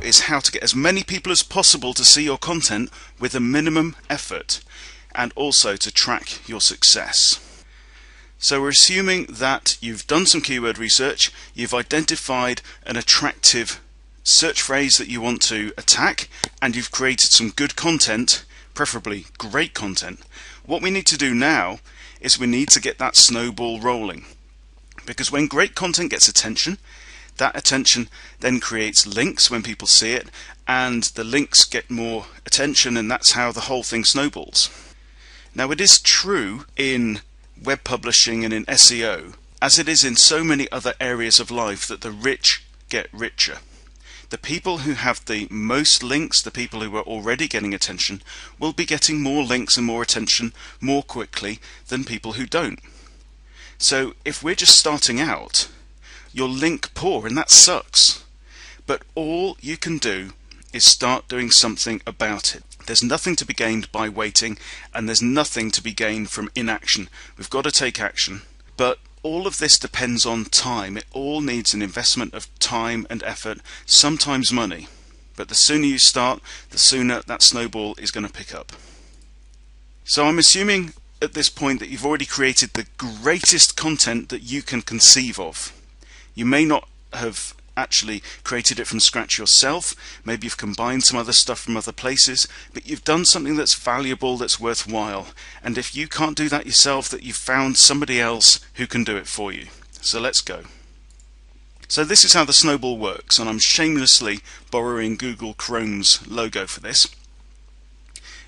is how to get as many people as possible to see your content with a minimum effort, and also to track your success. So we're assuming that you've done some keyword research, you've identified an attractive search phrase that you want to attack, and you've created some good content, preferably great content. What we need to do now is we need to get that snowball rolling. Because when great content gets attention, that attention then creates links when people see it, and the links get more attention, and that's how the whole thing snowballs. Now, it is true in web publishing and in SEO, as it is in so many other areas of life, that the rich get richer. The people who have the most links, the people who are already getting attention, will be getting more links and more attention more quickly than people who don't. So if we're just starting out, you're link poor, and that sucks. But all you can do is start doing something about it. There's nothing to be gained by waiting, and there's nothing to be gained from inaction. We've got to take action. But all of this depends on time. It all needs an investment of time and effort, sometimes money. But the sooner you start, the sooner that snowball is going to pick up. So I'm assuming at this point that you've already created the greatest content that you can conceive of. You may not have actually created it from scratch yourself, maybe you've combined some other stuff from other places, but you've done something that's valuable, that's worthwhile, and if you can't do that yourself, that you've found somebody else who can do it for you. So let's go. So this is how the snowball works, and I'm shamelessly borrowing Google Chrome's logo for this.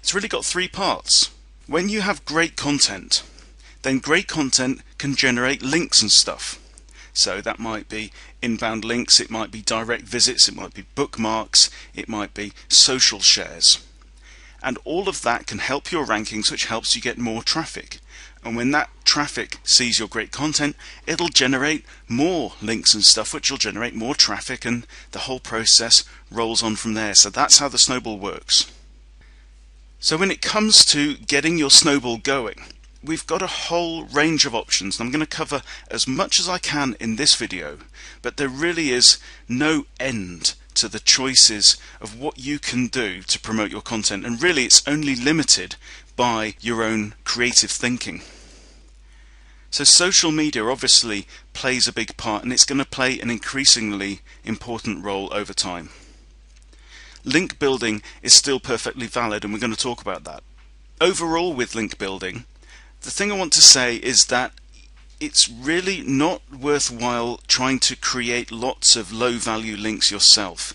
It's really got three parts. When you have great content, then great content can generate links and stuff. So that might be inbound links, it might be direct visits, it might be bookmarks, it might be social shares. And all of that can help your rankings, which helps you get more traffic. And when that traffic sees your great content, it'll generate more links and stuff, which will generate more traffic, and the whole process rolls on from there. So that's how the snowball works. So when it comes to getting your snowball going, we've got a whole range of options, and I'm going to cover as much as I can in this video, but there really is no end to the choices of what you can do to promote your content, and really it's only limited by your own creative thinking. So social media obviously plays a big part, and it's going to play an increasingly important role over time. Link building is still perfectly valid, and we're going to talk about that. Overall, with link building, the thing I want to say is that it's really not worthwhile trying to create lots of low-value links yourself.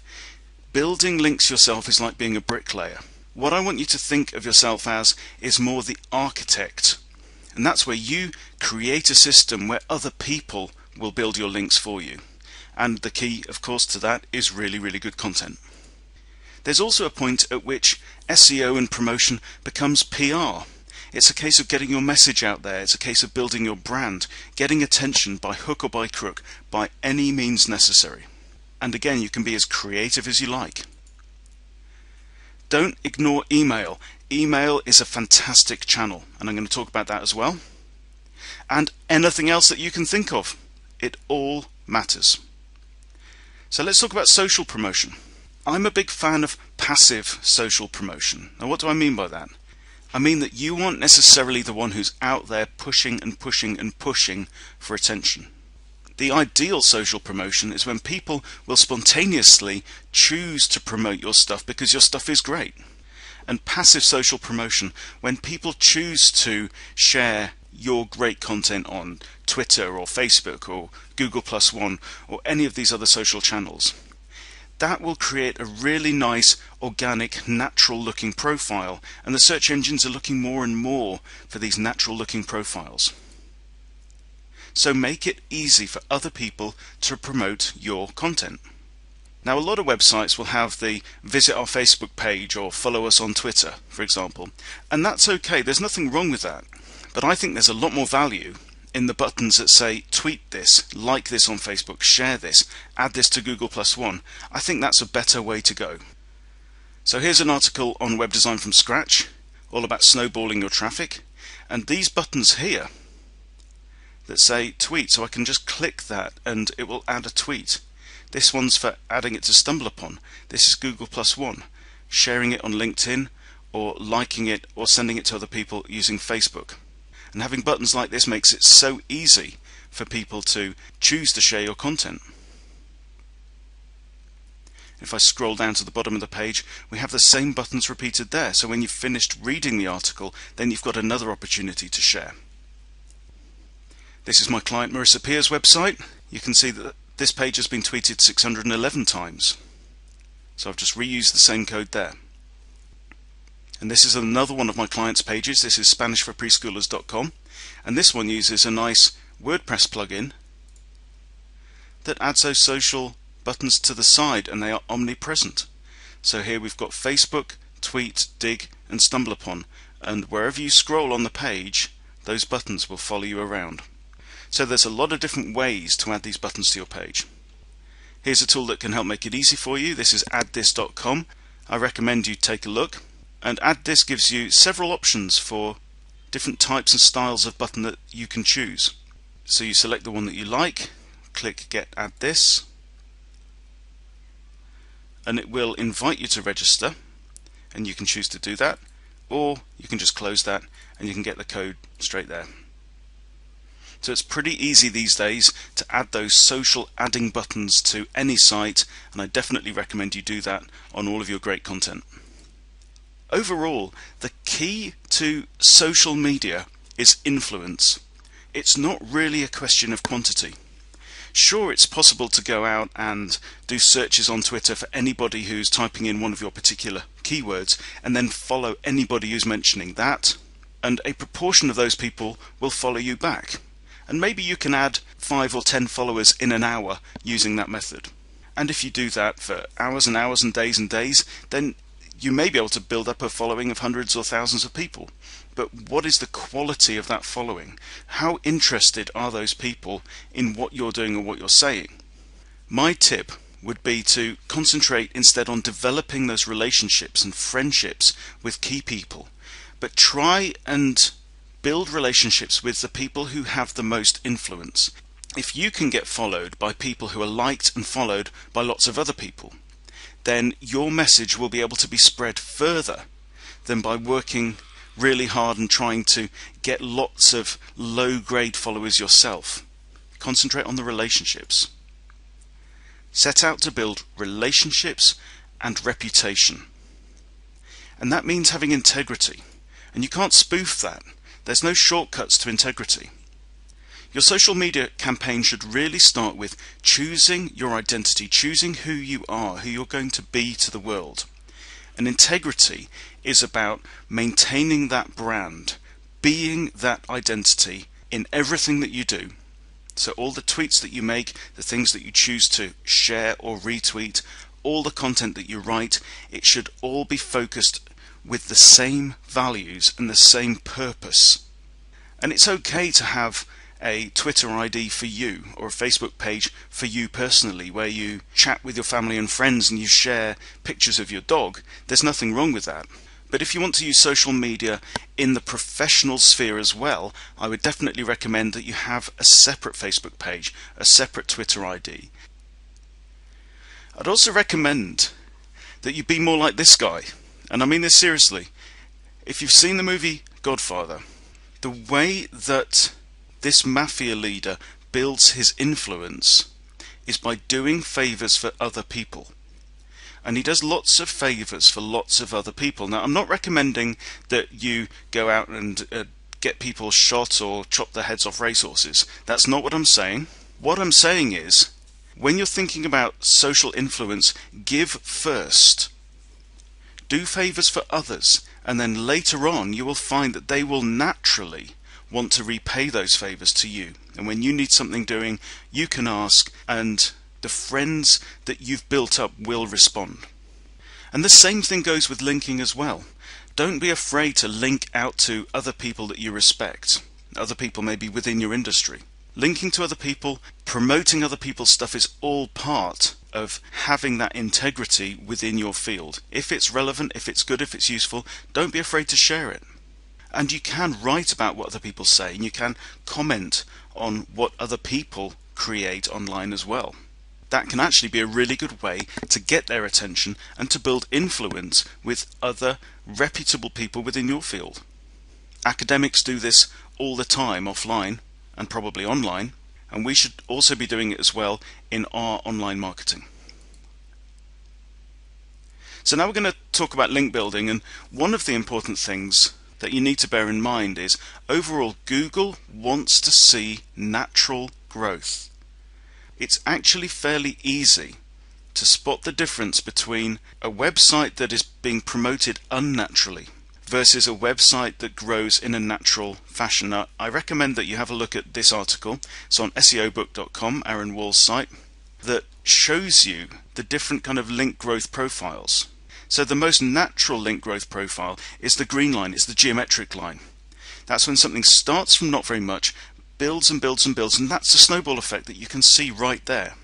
Building links yourself is like being a bricklayer. What I want you to think of yourself as is more the architect. And that's where you create a system where other people will build your links for you. And the key, of course, to that is really, really good content. There's also a point at which SEO and promotion becomes PR. It's a case of getting your message out there. It's a case of building your brand, getting attention by hook or by crook, by any means necessary. And again, you can be as creative as you like. Don't ignore email. Email is a fantastic channel, and I'm going to talk about that as well. And anything else that you can think of. It all matters. So let's talk about social promotion. I'm a big fan of passive social promotion. Now, what do I mean by that? I mean that you aren't necessarily the one who's out there pushing and pushing and pushing for attention. The ideal social promotion is when people will spontaneously choose to promote your stuff because your stuff is great. And passive social promotion, when people choose to share your great content on Twitter or Facebook or Google+1 or any of these other social channels, that will create a really nice, organic, natural looking profile, and the search engines are looking more and more for these natural looking profiles. So make it easy for other people to promote your content. Now, a lot of websites will have the visit our Facebook page or follow us on Twitter, for example, and that's okay, there's nothing wrong with that. But I think there's a lot more value in the buttons that say tweet this, like this on Facebook, share this, add this to Google+1. I think that's a better way to go. So here's an article on web design from scratch, all about snowballing your traffic, and these buttons here that say tweet, so I can just click that and it will add a tweet. This one's for adding it to StumbleUpon. This is Google Plus One. Sharing it on LinkedIn, or liking it or sending it to other people using Facebook. And having buttons like this makes it so easy for people to choose to share your content. If I scroll down to the bottom of the page, we have the same buttons repeated there. So when you've finished reading the article, then you've got another opportunity to share. This is my client Marissa Peer's website. You can see that this page has been tweeted 611 times. So I've just reused the same code there. And this is another one of my clients' pages. This is SpanishForPreschoolers.com, and this one uses a nice WordPress plugin that adds those social buttons to the side, and they are omnipresent. So here we've got Facebook, Tweet, Dig, and StumbleUpon, and wherever you scroll on the page, those buttons will follow you around. So there's a lot of different ways to add these buttons to your page. Here's a tool that can help make it easy for you. This is addthis.com. I recommend you take a look. And Add This gives you several options for different types and styles of button that you can choose. So you select the one that you like, click Get Add This, and it will invite you to register, and you can choose to do that, or you can just close that and you can get the code straight there. So it's pretty easy these days to add those social adding buttons to any site, and I definitely recommend you do that on all of your great content. Overall, the key to social media is influence. It's not really a question of quantity. Sure, it's possible to go out and do searches on Twitter for anybody who's typing in one of your particular keywords and then follow anybody who's mentioning that, and a proportion of those people will follow you back. And maybe you can add 5 or 10 followers in an hour using that method. And if you do that for hours and hours and days, then you may be able to build up a following of hundreds or thousands of people. But what is the quality of that following? How interested are those people in what you're doing or what you're saying? My tip would be to concentrate instead on developing those relationships and friendships with key people, but try and build relationships with the people who have the most influence. If you can get followed by people who are liked and followed by lots of other people, then your message will be able to be spread further than by working really hard and trying to get lots of low-grade followers yourself. Concentrate on the relationships. Set out to build relationships and reputation. And that means having integrity. And you can't spoof that. There's no shortcuts to integrity. Your social media campaign should really start with choosing your identity, choosing who you are, who you're going to be to the world. And integrity is about maintaining that brand, being that identity in everything that you do. So all the tweets that you make, the things that you choose to share or retweet, all the content that you write, it should all be focused with the same values and the same purpose. And it's okay to have a Twitter ID for you or a Facebook page for you personally, where you chat with your family and friends and you share pictures of your dog. There's nothing wrong with that. But if you want to use social media in the professional sphere as well, I would definitely recommend that you have a separate Facebook page, a separate Twitter ID. I'd also recommend that you be more like this guy, and I mean this seriously. If you've seen the movie Godfather, the way that this mafia leader builds his influence is by doing favors for other people. And he does lots of favors for lots of other people. Now, I'm not recommending that you go out and get people shot or chop their heads off racehorses. That's not what I'm saying. What I'm saying is, when you're thinking about social influence, give first. Do favors for others, and then later on you will find that they will naturally want to repay those favors to you. And when you need something doing, you can ask, and the friends that you've built up will respond. And the same thing goes with linking as well. Don't be afraid to link out to other people that you respect, other people maybe within your industry. Linking to other people, promoting other people's stuff is all part of having that integrity within your field. If it's relevant, if it's good, if it's useful, don't be afraid to share it. And you can write about what other people say, and you can comment on what other people create online as well. that can actually be a really good way to get their attention and to build influence with other reputable people within your field. Academics do this all the time offline and probably online, and we should also be doing it as well in our online marketing. So now we're going to talk about link building, and one of the important things that you need to bear in mind is overall Google wants to see natural growth. It's actually fairly easy to spot the difference between a website that is being promoted unnaturally versus a website that grows in a natural fashion. Now, I recommend that you have a look at this article. It's on SEObook.com, Aaron Wall's site, that shows you the different kind of link growth profiles. So the most natural link growth profile is the green line, it's the geometric line. That's when something starts from not very much, builds and builds and builds, and that's the snowball effect that you can see right there.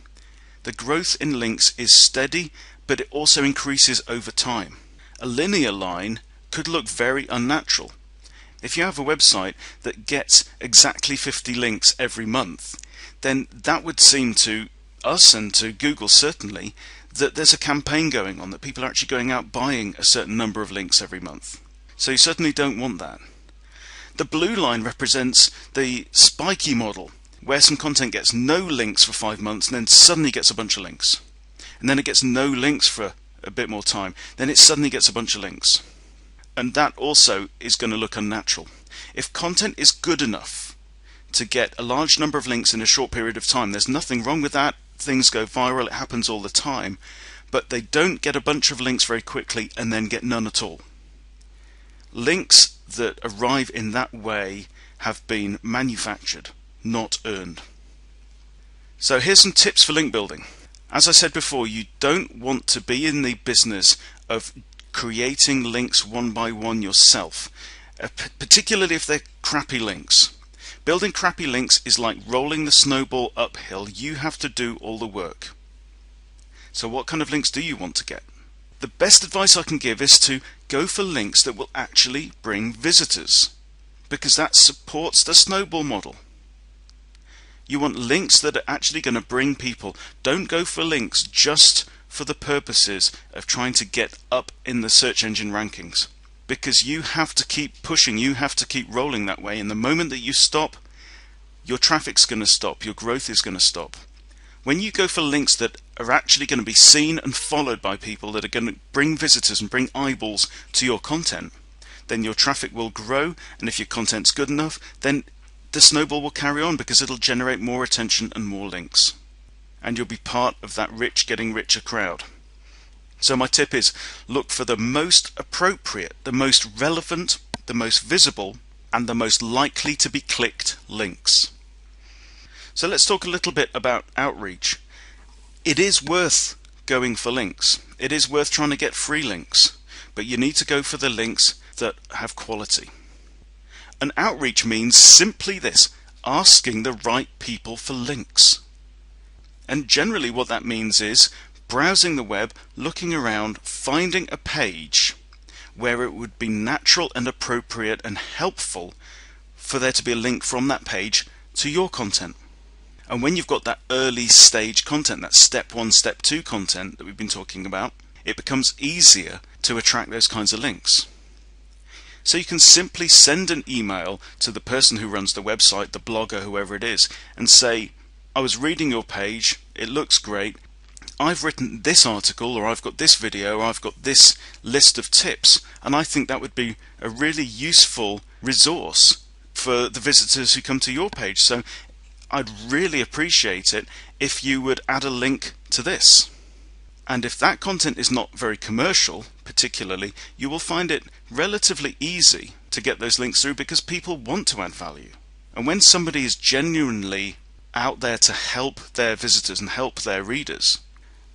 The growth in links is steady, but it also increases over time. A linear line could look very unnatural. If you have a website that gets exactly 50 links every month, then that would seem to us and to Google certainly that there's a campaign going on, that people are actually going out buying a certain number of links every month. So you certainly don't want that. The blue line represents the spiky model, where some content gets no links for 5 months and then suddenly gets a bunch of links. And then it gets no links for a bit more time, then it suddenly gets a bunch of links. And that also is going to look unnatural. If content is good enough to get a large number of links in a short period of time, there's nothing wrong with that. Things go viral, it happens all the time, but they don't get a bunch of links very quickly and then get none at all. Links that arrive in that way have been manufactured, not earned. So here's some tips for link building. As I said before, you don't want to be in the business of creating links one by one yourself, particularly if they're crappy links. Building crappy links is like rolling the snowball uphill. You have to do all the work. So what kind of links do you want to get? The best advice I can give is to go for links that will actually bring visitors, because that supports the snowball model. You want links that are actually going to bring people. Don't go for links just for the purposes of trying to get up in the search engine rankings, because you have to keep pushing, you have to keep rolling that way, and the moment that you stop, your traffic's going to stop, your growth is going to stop. When you go for links that are actually going to be seen and followed by people, that are going to bring visitors and bring eyeballs to your content, then your traffic will grow, and if your content's good enough, then the snowball will carry on, because it'll generate more attention and more links. And you'll be part of that rich getting richer crowd. So my tip is, look for the most appropriate, the most relevant, the most visible, and the most likely to be clicked links. So let's talk a little bit about outreach. It is worth going for links. It is worth trying to get free links, but you need to go for the links that have quality. And outreach means simply this: asking the right people for links. And generally what that means is browsing the web, looking around, finding a page where it would be natural and appropriate and helpful for there to be a link from that page to your content. And when you've got that early stage content, that step 1, step 2 content that we've been talking about, it becomes easier to attract those kinds of links. So you can simply send an email to the person who runs the website, the blogger, whoever it is, and say, I was reading your page, it looks great, I've written this article, or I've got this video, or I've got this list of tips, and I think that would be a really useful resource for the visitors who come to your page. So I'd really appreciate it if you would add a link to this. And if that content is not very commercial, particularly, you will find it relatively easy to get those links through, because people want to add value. And when somebody is genuinely out there to help their visitors and help their readers,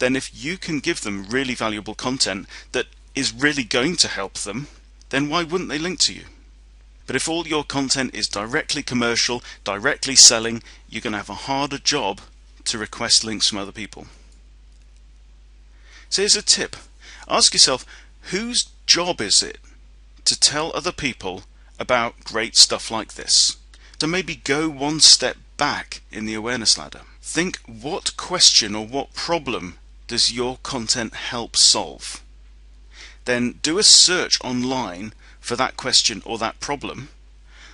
then if you can give them really valuable content that is really going to help them, then why wouldn't they link to you? But if all your content is directly commercial, directly selling, you're going to have a harder job to request links from other people. So here's a tip. Ask yourself, whose job is it to tell other people about great stuff like this? So maybe go one step back in the awareness ladder. Think, what question or what problem does your content help solve? Then do a search online for that question or that problem.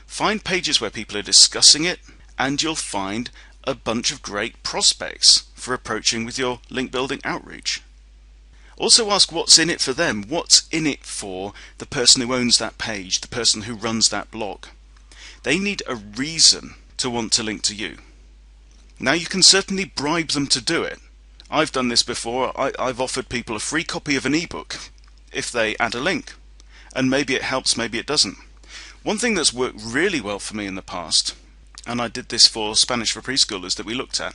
Find pages where people are discussing it, and you'll find a bunch of great prospects for approaching with your link building outreach. Also ask what's in it for them. What's in it for the person who owns that page, the person who runs that blog? They need a reason to want to link to you. Now, you can certainly bribe them to do it. I've done this before. I've offered people a free copy of an ebook if they add a link. And maybe it helps, maybe it doesn't. One thing that's worked really well for me in the past, and I did this for Spanish for preschoolers that we looked at,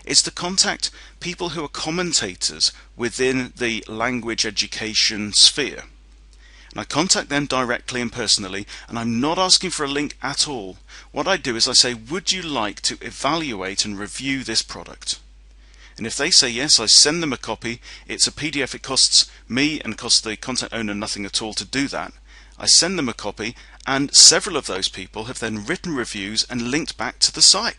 is to contact people who are commentators within the language education sphere. And I contact them directly and personally, and I'm not asking for a link at all. What I do is I say, would you like to evaluate and review this product? And if they say yes, I send them a copy. It's a PDF. It costs me and costs the content owner nothing at all to do that. I send them a copy, and several of those people have then written reviews and linked back to the site.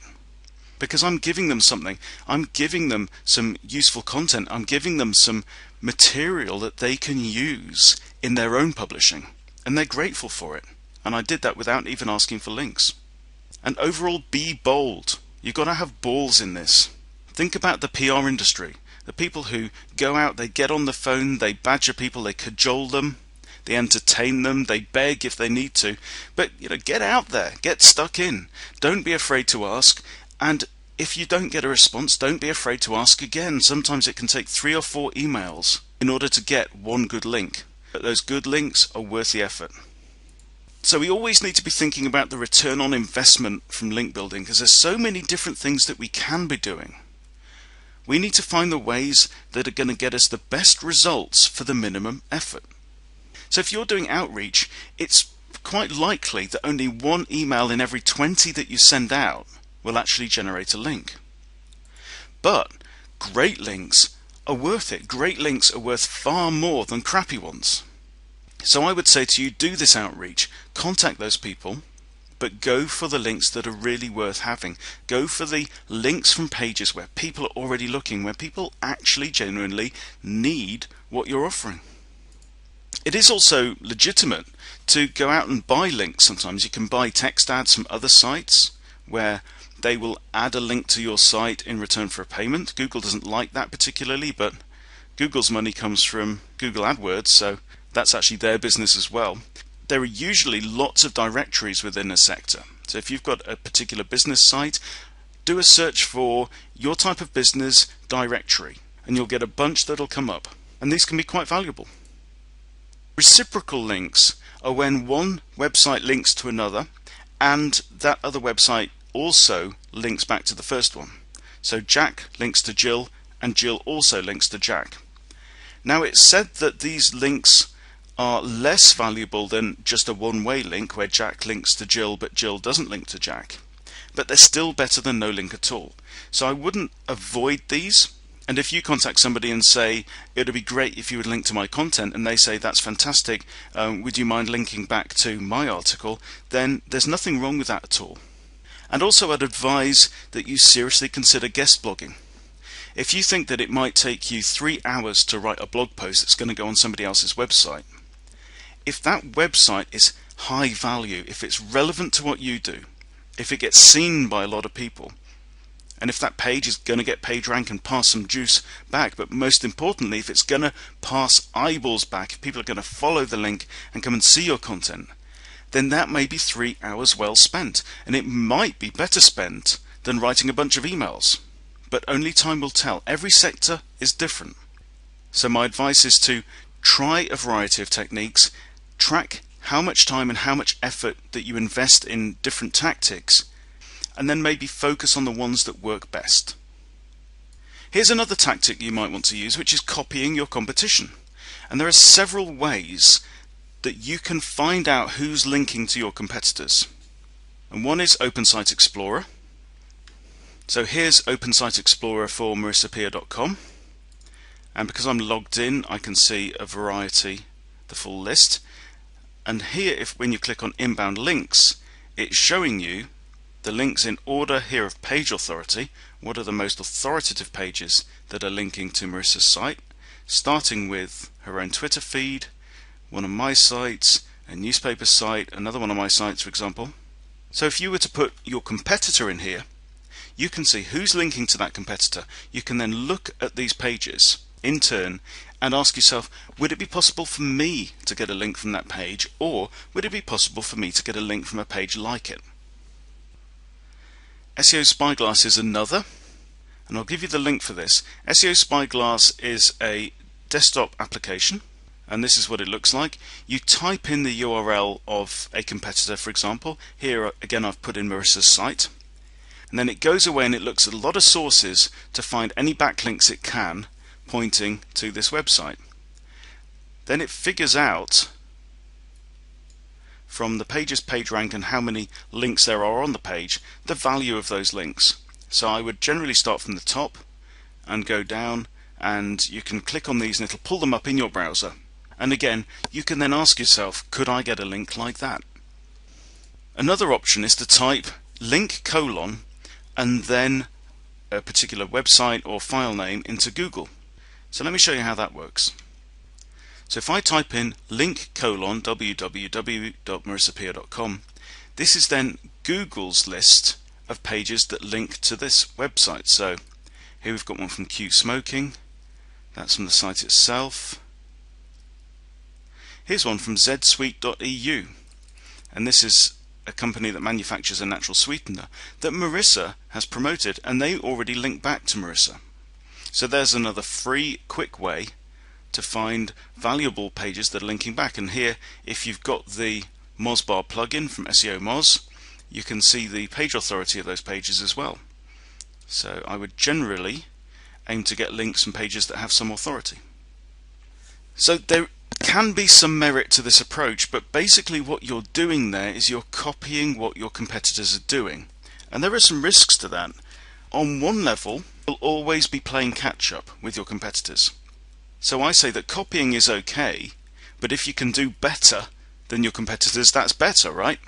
Because I'm giving them something. I'm giving them some useful content. I'm giving them some material that they can use in their own publishing, and they're grateful for it. And I did that without even asking for links. And overall, be bold. You've got to have balls in this. Think about the PR industry. The people who go out, they get on the phone, they badger people, they cajole them, they entertain them, they beg if they need to. But get out there, get stuck in. Don't be afraid to ask. And if you don't get a response, don't be afraid to ask again. Sometimes it can take 3 or 4 emails in order to get one good link. But those good links are worth the effort. So we always need to be thinking about the return on investment from link building, because there's so many different things that we can be doing. We need to find the ways that are going to get us the best results for the minimum effort. So if you're doing outreach, it's quite likely that only 1 email in every 20 that you send out will actually generate a link. But great links are worth it. Great links are worth far more than crappy ones. So I would say to you, do this outreach, contact those people, but go for the links that are really worth having. Go for the links from pages where people are already looking, where people actually genuinely need what you're offering. It is also legitimate to go out and buy links. Sometimes you can buy text ads from other sites where they will add a link to your site in return for a payment. Google doesn't like that particularly, but Google's money comes from Google AdWords, so that's actually their business as well. There are usually lots of directories within a sector. So if you've got a particular business site, do a search for your type of business directory, and you'll get a bunch that'll come up. And these can be quite valuable. Reciprocal links are when one website links to another, and that other website also links back to the first one. So Jack links to Jill, and Jill also links to Jack. Now, it's said that these links are less valuable than just a one-way link where Jack links to Jill but Jill doesn't link to Jack, but they're still better than no link at all. So I wouldn't avoid these. And if you contact somebody and say, it would be great if you would link to my content, and they say, that's fantastic, would you mind linking back to my article, then there's nothing wrong with that at all. And also I'd advise that you seriously consider guest blogging. If you think that it might take you 3 hours to write a blog post that's going to go on somebody else's website, if that website is high value, if it's relevant to what you do, if it gets seen by a lot of people, and if that page is going to get page rank and pass some juice back, but most importantly, if it's going to pass eyeballs back, if people are going to follow the link and come and see your content, then that may be 3 hours well spent, and it might be better spent than writing a bunch of emails. But only time will tell. Every sector is different. So my advice is to try a variety of techniques, track how much time and how much effort that you invest in different tactics, and then maybe focus on the ones that work best. Here's another tactic you might want to use, which is copying your competition. And there are several ways that you can find out who's linking to your competitors. And one is Open Site Explorer. So here's Open Site Explorer for marissapia.com. And because I'm logged in, I can see a variety, the full list. And here, when you click on inbound links, it's showing you the links in order here of page authority. What are the most authoritative pages that are linking to Marissa's site? Starting with her own Twitter feed, one of my sites, a newspaper site, another one of my sites, for example. So if you were to put your competitor in here, you can see who's linking to that competitor. You can then look at these pages in turn and ask yourself, would it be possible for me to get a link from that page, or would it be possible for me to get a link from a page like it? SEO Spyglass is another, and I'll give you the link for this. SEO Spyglass is a desktop application, and this is what it looks like. You type in the URL of a competitor, for example. Here again I've put in Marissa's site, and then it goes away and it looks at a lot of sources to find any backlinks it can pointing to this website. Then it figures out from the page's PageRank and how many links there are on the page the value of those links. So I would generally start from the top and go down, and you can click on these and it'll pull them up in your browser. And again, you can then ask yourself, could I get a link like that? Another option is to type link colon and then a particular website or file name into Google. So let me show you how that works. So if I type in link colon www.marissapia.com, this is then Google's list of pages that link to this website. So here we've got one from Q Smoking, that's from the site itself. Here's one from zsweet.eu, and this is a company that manufactures a natural sweetener that Marissa has promoted, and they already link back to Marissa. So there's another free, quick way to find valuable pages that are linking back. And here, if you've got the Mozbar plugin from SEO Moz, you can see the page authority of those pages as well. So I would generally aim to get links from pages that have some authority. So there can be some merit to this approach, but basically what you're doing there is you're copying what your competitors are doing. And there are some risks to that. On one level, you'll always be playing catch up with your competitors. So I say that copying is okay, but if you can do better than your competitors, that's better, right?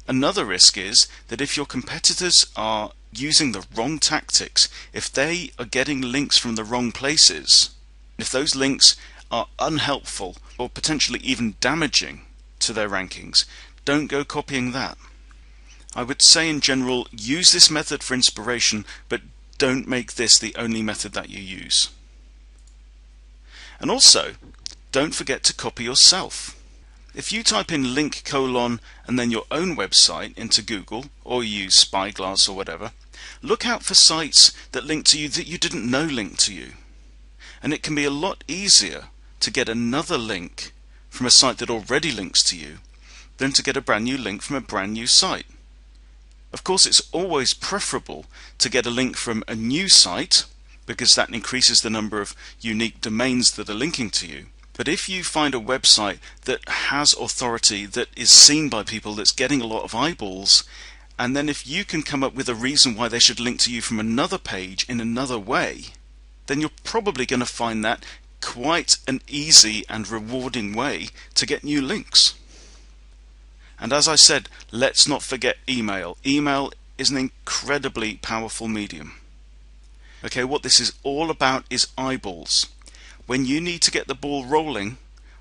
Another risk is that if your competitors are using the wrong tactics, if they are getting links from the wrong places, if those links are unhelpful or potentially even damaging to their rankings, don't go copying that. I would say in general, use this method for inspiration, but don't make this the only method that you use. And also, don't forget to copy yourself. If you type in link colon and then your own website into Google, or use Spyglass or whatever, look out for sites that link to you that you didn't know linked to you. And it can be a lot easier to get another link from a site that already links to you than to get a brand new link from a brand new site. Of course, it's always preferable to get a link from a new site because that increases the number of unique domains that are linking to you. But if you find a website that has authority, that is seen by people, that's getting a lot of eyeballs, and then if you can come up with a reason why they should link to you from another page in another way, then you're probably going to find that quite an easy and rewarding way to get new links. And as I said, let's not forget email. Email is an incredibly powerful medium. Okay, what this is all about is eyeballs. When you need to get the ball rolling,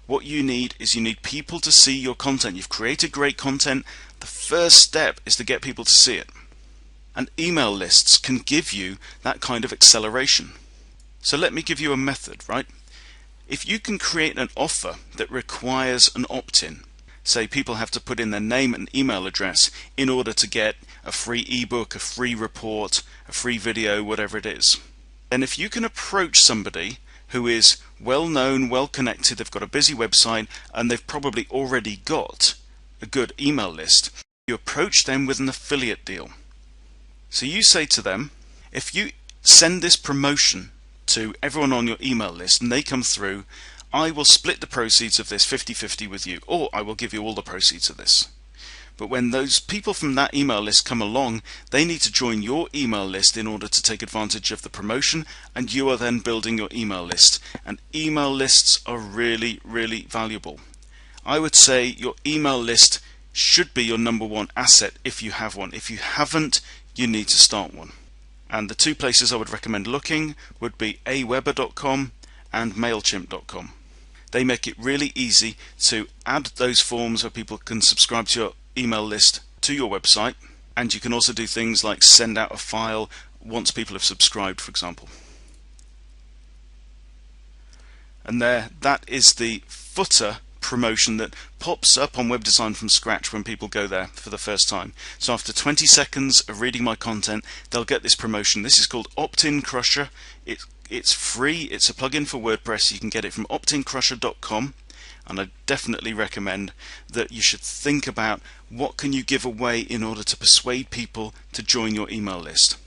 what you need is you need people to see your content. You've created great content. The first step is to get people to see it. And email lists can give you that kind of acceleration. So let me give you a method, right? If you can create an offer that requires an opt-in, say people have to put in their name and email address in order to get a free ebook, a free report, a free video, whatever it is, then if you can approach somebody who is well known, well connected, they've got a busy website, and they've probably already got a good email list, you approach them with an affiliate deal. So you say to them, if you send this promotion to everyone on your email list and they come through, I will split the proceeds of this 50-50 with you, or I will give you all the proceeds of this. But when those people from that email list come along, they need to join your email list in order to take advantage of the promotion, and you are then building your email list. And email lists are really, really valuable. I would say your email list should be your number one asset if you have one. If you haven't, you need to start one. And the two places I would recommend looking would be aweber.com and mailchimp.com. They make it really easy to add those forms where people can subscribe to your email list to your website, and you can also do things like send out a file once people have subscribed, for example. And there, that is the footer promotion that pops up on Web Design from Scratch when people go there for the first time. So after 20 seconds of reading my content, they'll get this promotion. This is called Opt-in Crusher. It's free. It's a plugin for WordPress. You can get it from optincrusher.com, and I definitely recommend that you should think about what can you give away in order to persuade people to join your email list.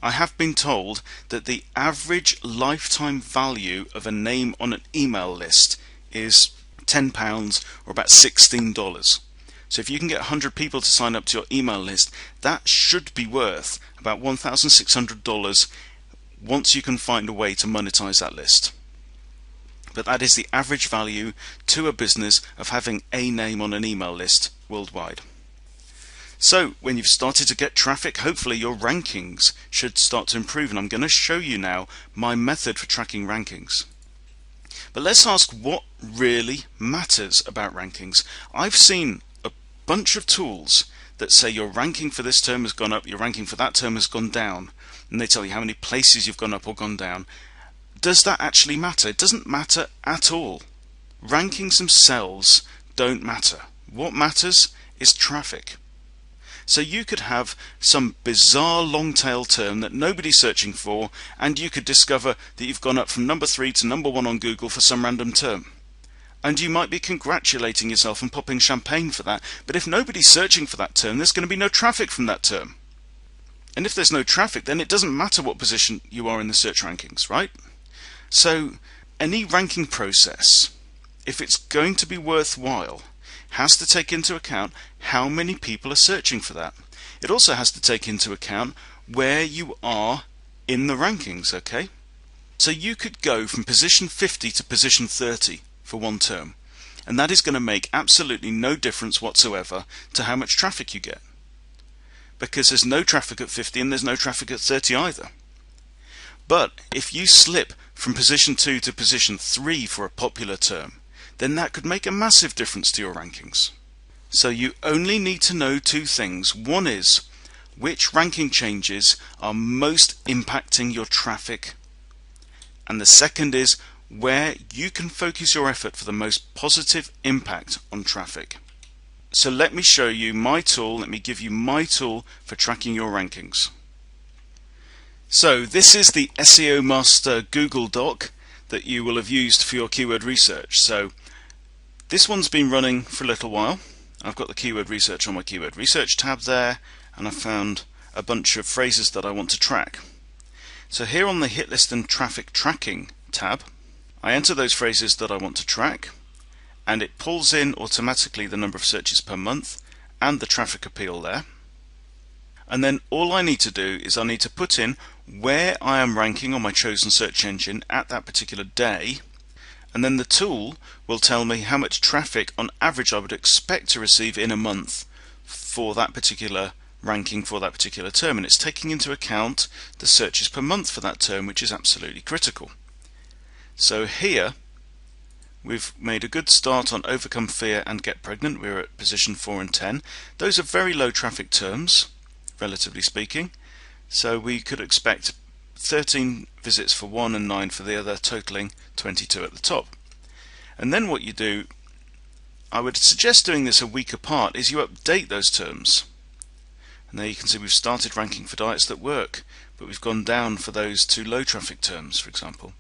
I have been told that the average lifetime value of a name on an email list is £10 or about $16. So if you can get 100 people to sign up to your email list, that should be worth about $1,600 once you can find a way to monetize that list. But that is the average value to a business of having a name on an email list worldwide. So when you've started to get traffic, hopefully your rankings should start to improve, and I'm going to show you now my method for tracking rankings. But let's ask what really matters about rankings. I've seen a bunch of tools that say your ranking for this term has gone up, your ranking for that term has gone down, and they tell you how many places you've gone up or gone down. Does that actually matter? It doesn't matter at all. Rankings themselves don't matter. What matters is traffic. So you could have some bizarre long tail term that nobody's searching for, and you could discover that you've gone up from number 3 to number 1 on Google for some random term. And you might be congratulating yourself and popping champagne for that, but if nobody's searching for that term, there's going to be no traffic from that term. And if there's no traffic, then it doesn't matter what position you are in the search rankings, right? So any ranking process, if it's going to be worthwhile, has to take into account how many people are searching for that. It also has to take into account where you are in the rankings, okay? So you could go from position 50 to position 30 for one term, and that is going to make absolutely no difference whatsoever to how much traffic you get, because there's no traffic at 50 and there's no traffic at 30 either. But if you slip from position 2 to position 3 for a popular term, then that could make a massive difference to your rankings. So you only need to know two things. One is which ranking changes are most impacting your traffic, and the second is where you can focus your effort for the most positive impact on traffic. So let me show you my tool. Let me give you my tool for tracking your rankings. So this is the SEO Master Google Doc that you will have used for your keyword research. So this one's been running for a little while. I've got the keyword research on my keyword research tab there, and I've found a bunch of phrases that I want to track. So here on the hit list and traffic tracking tab, I enter those phrases that I want to track, and it pulls in automatically the number of searches per month and the traffic appeal there. And then all I need to do is I need to put in where I am ranking on my chosen search engine at that particular day, and then the tool will tell me how much traffic on average I would expect to receive in a month for that particular ranking for that particular term, and it's taking into account the searches per month for that term, which is absolutely critical. So here we've made a good start on Overcome Fear and Get Pregnant. We're at position 4 and 10. Those are very low traffic terms, relatively speaking, so we could expect 13 visits for one and 9 for the other, totaling 22 at the top. And then what you do, I would suggest doing this a week apart, is you update those terms. And there you can see we've started ranking for diets that work, but we've gone down for those 2 low traffic terms, for example.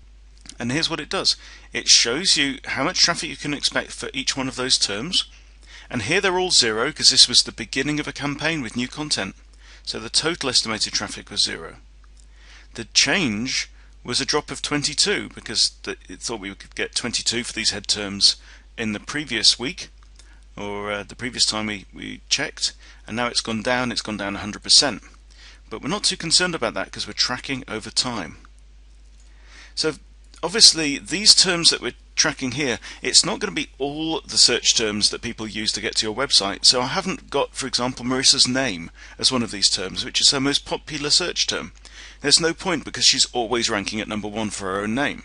And here's what it does. It shows you how much traffic you can expect for each one of those terms. And here they're all 0 because this was the beginning of a campaign with new content. So the total estimated traffic was 0. The change was a drop of 22 because it thought we could get 22 for these head terms in the previous week, or the previous time we checked, and now it's gone down 100%. But we're not too concerned about that because we're tracking over time. So obviously these terms that we're tracking here, it's not going to be all the search terms that people use to get to your website. So I haven't got, for example, Marissa's name as one of these terms, which is her most popular search term. There's no point because she's always ranking at number 1 for her own name.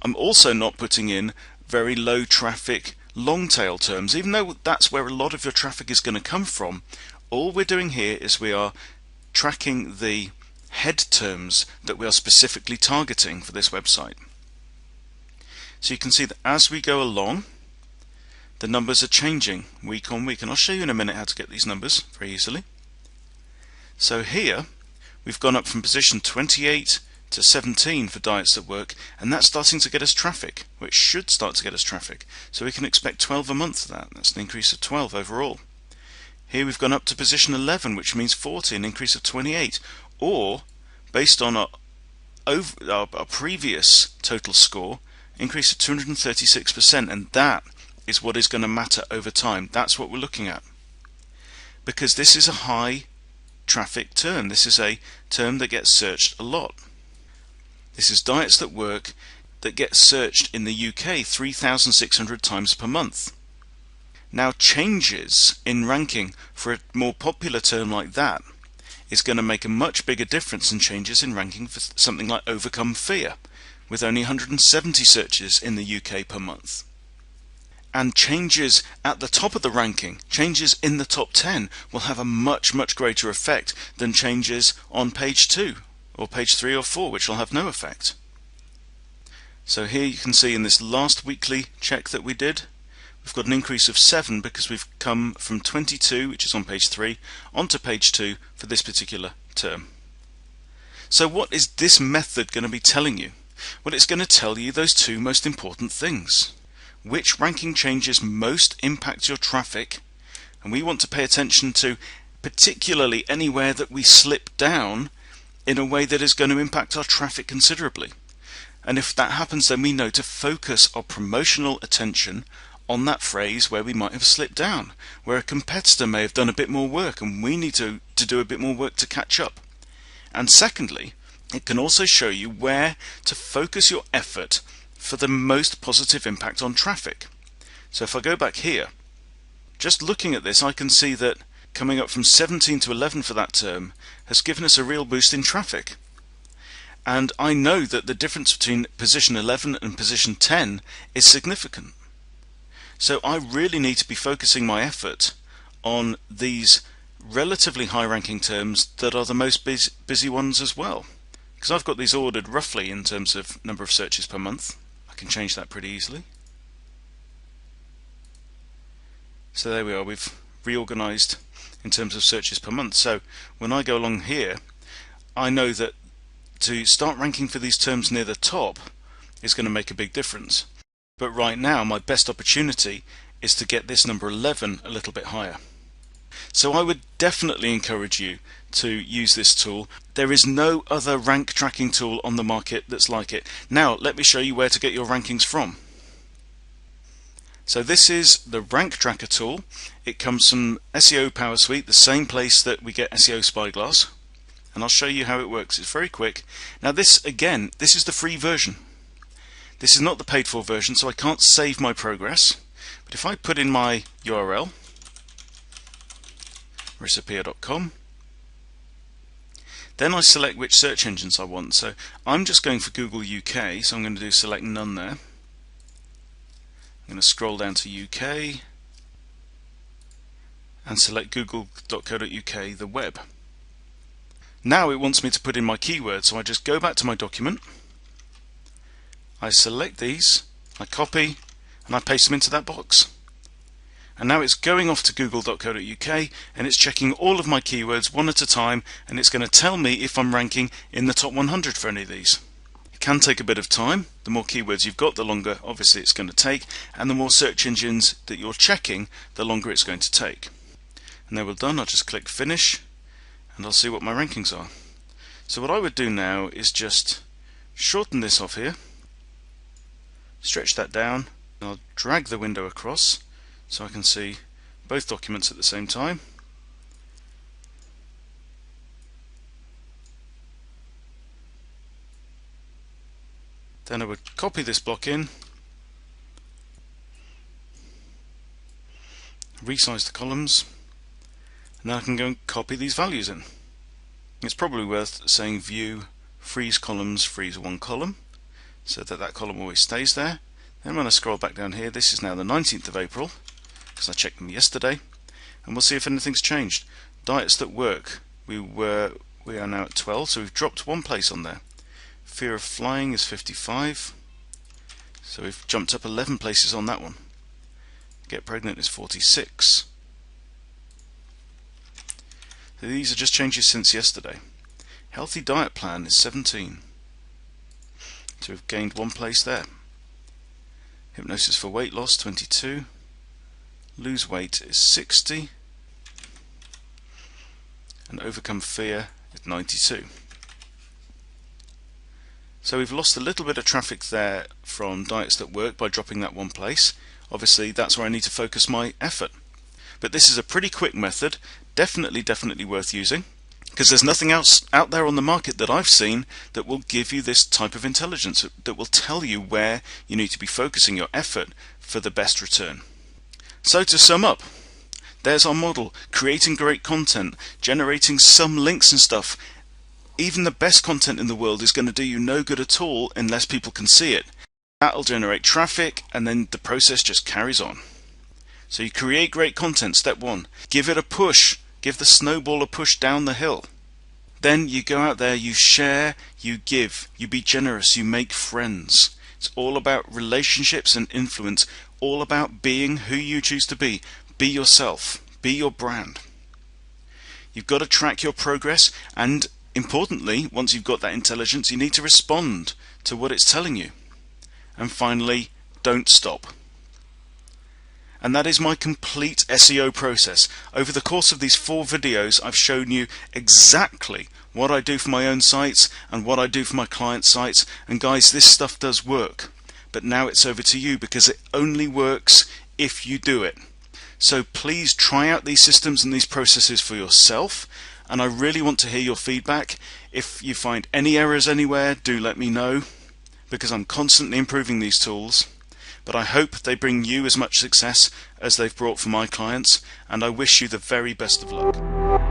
I'm also not putting in very low traffic long tail terms, even though that's where a lot of your traffic is going to come from. All we're doing here is we are tracking the head terms that we are specifically targeting for this website. So you can see that as we go along, the numbers are changing week on week, and I'll show you in a minute how to get these numbers very easily. So here we've gone up from position 28 to 17 for diets that work, and that's starting to get us traffic, which should start to get us traffic. So we can expect 12 a month for that. That's an increase of 12 overall. Here we've gone up to position 11, which means 40, an increase of 28. Or, based on our previous total score, increase of 236%, and that is what is going to matter over time. That's what we're looking at. Because this is a high traffic term. This is a term that gets searched a lot. This is diets that work that get searched in the UK 3,600 times per month. Now, changes in ranking for a more popular term like that is going to make a much bigger difference than changes in ranking for something like overcome fear, with only 170 searches in the UK per month. And changes at the top of the ranking, changes in the top 10, will have a much greater effect than changes on page 2 or page 3 or 4, which will have no effect. So here you can see in this last weekly check that we did, we've got an increase of 7 because we've come from 22, which is on page 3, onto page 2 for this particular term. So what is this method going to be telling you? Well, it's going to tell you those two most important things. Which ranking changes most impact your traffic, and we want to pay attention to particularly anywhere that we slip down in a way that is going to impact our traffic considerably. And if that happens, then we know to focus our promotional attention on that phrase where we might have slipped down, where a competitor may have done a bit more work and we need to do a bit more work to catch up. And secondly, it can also show you where to focus your effort for the most positive impact on traffic. So if I go back here, just looking at this, I can see that coming up from 17 to 11 for that term has given us a real boost in traffic. And I know that the difference between position 11 and position 10 is significant. So I really need to be focusing my effort on these relatively high ranking terms that are the most busy ones as well. Because I've got these ordered roughly in terms of number of searches per month. I can change that pretty easily. So there we are, we've reorganized in terms of searches per month. So when I go along here, I know that to start ranking for these terms near the top is going to make a big difference. But right now my best opportunity is to get this number 11 a little bit higher. So I would definitely encourage you to use this tool. There is no other rank tracking tool on the market that's like it. Now let me show you where to get your rankings from. So this is the rank tracker tool. It comes from SEO Power Suite, the same place that we get SEO Spyglass, and I'll show you how it works. It's very quick. Now this, again, this is the free version. This is not the paid for version, so I can't save my progress. But if I put in my URL, marissapia.com, then I select which search engines I want. So I'm just going for Google UK, so I'm going to do select none there. I'm going to scroll down to UK and select google.co.uk, the web. Now it wants me to put in my keyword, so I just go back to my document, I select these, I copy, and I paste them into that box. And now it's going off to google.co.uk and it's checking all of my keywords one at a time, and it's going to tell me if I'm ranking in the top 100 for any of these. It can take a bit of time. The more keywords you've got, the longer obviously it's going to take, and the more search engines that you're checking, the longer it's going to take. And there we're done. I'll just click finish and I'll see what my rankings are. So what I would do now is just shorten this off here, stretch that down, and I'll drag the window across so I can see both documents at the same time. Then I would copy this block in, resize the columns, and then I can go and copy these values in. It's probably worth saying view, freeze columns, freeze one column, so that that column always stays there. Then when I scroll back down here, this is now the 19th of April, because I checked them yesterday, and we'll see if anything's changed. Diets that work, we are now at 12, so we've dropped one place on there. Fear of flying is 55, so we've jumped up 11 places on that one. Get pregnant is 46. So these are just changes since yesterday. Healthy diet plan is 17, so we've gained one place there. Hypnosis for weight loss 22, lose weight is 60, and overcome fear is 92. So we've lost a little bit of traffic there from diets that work by dropping that one place. Obviously that's where I need to focus my effort. But this is a pretty quick method, definitely worth using, because there's nothing else out there on the market that I've seen that will give you this type of intelligence, that will tell you where you need to be focusing your effort for the best return. So to sum up, there's our model: creating great content, generating some links and stuff. Even the best content in the world is going to do you no good at all unless people can see it. That'll generate traffic, and then the process just carries on. So you create great content, step one. Give it a push. Give the snowball a push down the hill. Then you go out there, you share, you give, you be generous, you make friends. It's all about relationships and influence, all about being who you choose to be. Be yourself, be your brand. You've got to track your progress, and importantly, once you've got that intelligence, you need to respond to what it's telling you. And finally, don't stop. And that is my complete SEO process. Over the course of these 4 videos, I've shown you exactly what I do for my own sites and what I do for my client sites. And guys, this stuff does work. But now it's over to you, because it only works if you do it. So please try out these systems and these processes for yourself. And I really want to hear your feedback. If you find any errors anywhere, do let me know, because I'm constantly improving these tools. But I hope they bring you as much success as they've brought for my clients, and I wish you the very best of luck.